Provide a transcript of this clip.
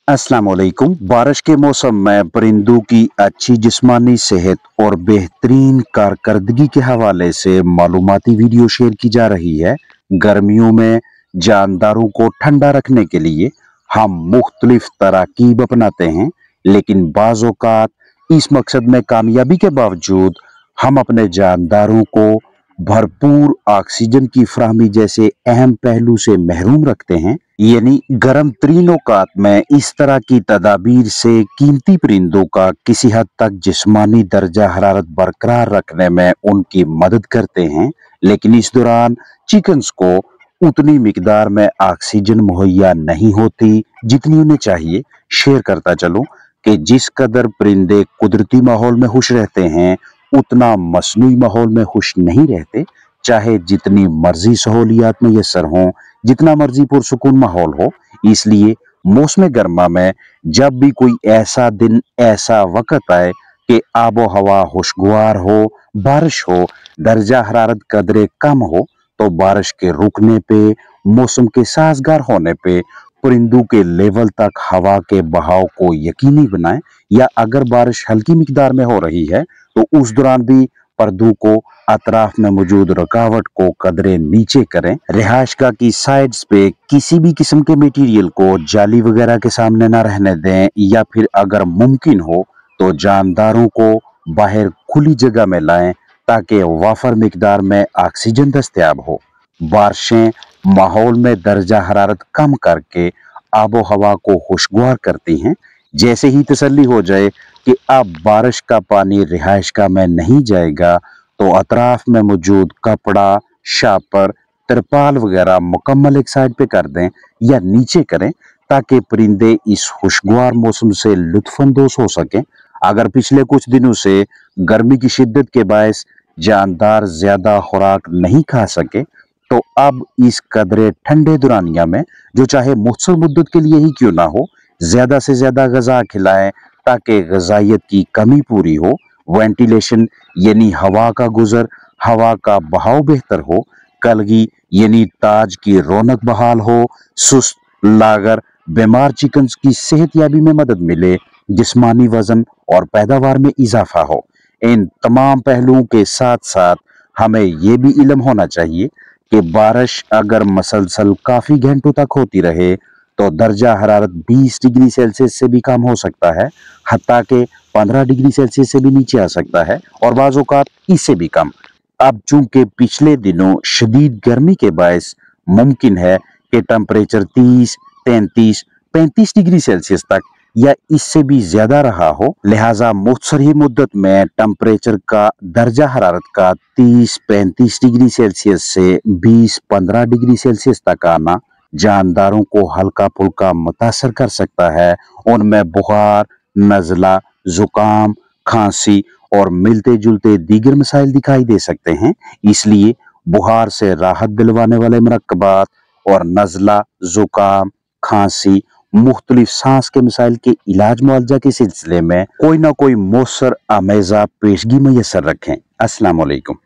अस्सलाम वालेकुम। बारिश के मौसम में परिंदों की अच्छी जिस्मानी सेहत और बेहतरीन कारकर्दगी के हवाले से मालूमाती वीडियो शेयर की जा रही है। गर्मियों में जानदारों को ठंडा रखने के लिए हम मुख्तलिफ तराकीब अपनाते हैं, लेकिन बाज़ औक़ात इस मकसद में कामयाबी के बावजूद हम अपने जानदारों को भरपूर ऑक्सीजन की फराहमी जैसे अहम पहलू से महरूम रखते हैं। यानी गर्म तरीन औकात में इस तरह की तदाबीर से कीमती परिंदों का किसी हद तक जिस्मानी दर्जा हरारत बरकरार रखने में उनकी मदद करते हैं, लेकिन इस दौरान चिकन्स को उतनी मिकदार में ऑक्सीजन मुहैया नहीं होती जितनी उन्हें चाहिए। शेयर करता चलूं कि जिस कदर परिंदे कुदरती माहौल में खुश रहते हैं, उतना मसनूई माहौल में खुश नहीं रहते। चाहे जितनी मर्जी सहूलियात मुयस्सर हों, जितना मर्जी पुरसुकून माहौल हो। इसलिए मौसम गर्मा में जब भी कोई ऐसा दिन, ऐसा वक्त आए कि आबो हवा खुशगवार हो, बारिश हो, दर्जा हरारत कदरे कम हो, तो बारिश के रुकने पे, मौसम के साजगार होने पे परिंदों के लेवल तक हवा के बहाव को यकीनी बनाएं, या अगर बारिश हल्की मिकदार में हो रही है तो उस दौरान भी पर्दों को अतराफ में मौजूद रुकावट को कदरे नीचे करें। रिहायशगाह की साइड्स पे किसी भी किस्म के मटेरियल को जाली वगैरह के सामने ना रहने दें, या फिर अगर मुमकिन हो तो जानदारों को बाहर खुली जगह में लाएं ताकि वाफर मिकदार में ऑक्सीजन दस्तयाब हो। बारिशें माहौल में दर्जा हरारत कम करके आबो हवा को खुशगवार करती हैं। जैसे ही तसल्ली हो जाए कि अब बारिश का पानी रिहायशगाह में नहीं जाएगा, तो अतराफ में मौजूद कपड़ा, शापर, तिरपाल वगैरह मुकम्मल एक साइड पे कर दें या नीचे करें, ताकि परिंदे इस खुशगवार मौसम से लुत्फानंदोज हो सकें। अगर पिछले कुछ दिनों से गर्मी की शिद्दत के बायस जानदार ज्यादा खुराक नहीं खा सके, तो अब इस कदरे ठंडे दुरानिया में, जो चाहे मुख्तसर मुद्दत के लिए ही क्यों ना हो, ज्यादा से ज्यादा गजा खिलाएं ताकि गजाइत की कमी पूरी हो। वेंटिलेशन यानी हवा का गुजर, हवा का बहाव बेहतर हो। कलगी यानी ताज की रौनक बहाल हो। सुस्त, लागर, बीमार चिकन्स की सेहतयाबी में मदद मिले। जिस्मानी वजन और पैदावार में इजाफा हो। इन तमाम पहलुओं के साथ साथ हमें यह भी इल्म होना चाहिए कि बारिश अगर मसलसल काफी घंटों तक होती रहे तो दर्जा हरारत 20 डिग्री सेल्सियस से भी कम हो सकता है, हत्ता के 15 डिग्री सेल्सियस से भी नीचे आ सकता है, और बाज़ औक़ात इससे भी कम। अब चूंकि पिछले दिनों शदीद गर्मी के बायस मुमकिन है कि टेम्परेचर 30, 33, 35 डिग्री सेल्सियस तक या इससे भी ज्यादा रहा हो, लिहाजा मुख्तसर ही मुद्दत में टेम्परेचर का दर्जा हरारत का 30-35 डिग्री सेल्सियस से 20-15 डिग्री सेल्सियस तक आना जानदारों को हल्का फुल्का मुतासर कर सकता है। उनमें बुखार, नज़ला, जुकाम, खांसी और मिलते जुलते दीगर मसाइल दिखाई दे सकते हैं। इसलिए बुखार से राहत दिलवाने वाले मुरक्कबात और नज़ला, जुकाम, खांसी, मुख्तलिफ सांस के मसाइल के इलाज मुआवजा के सिलसिले में कोई ना कोई मौसर आमेज़ा पेशगी मुयस्सर रखें। अस्सलाम वालेकुम।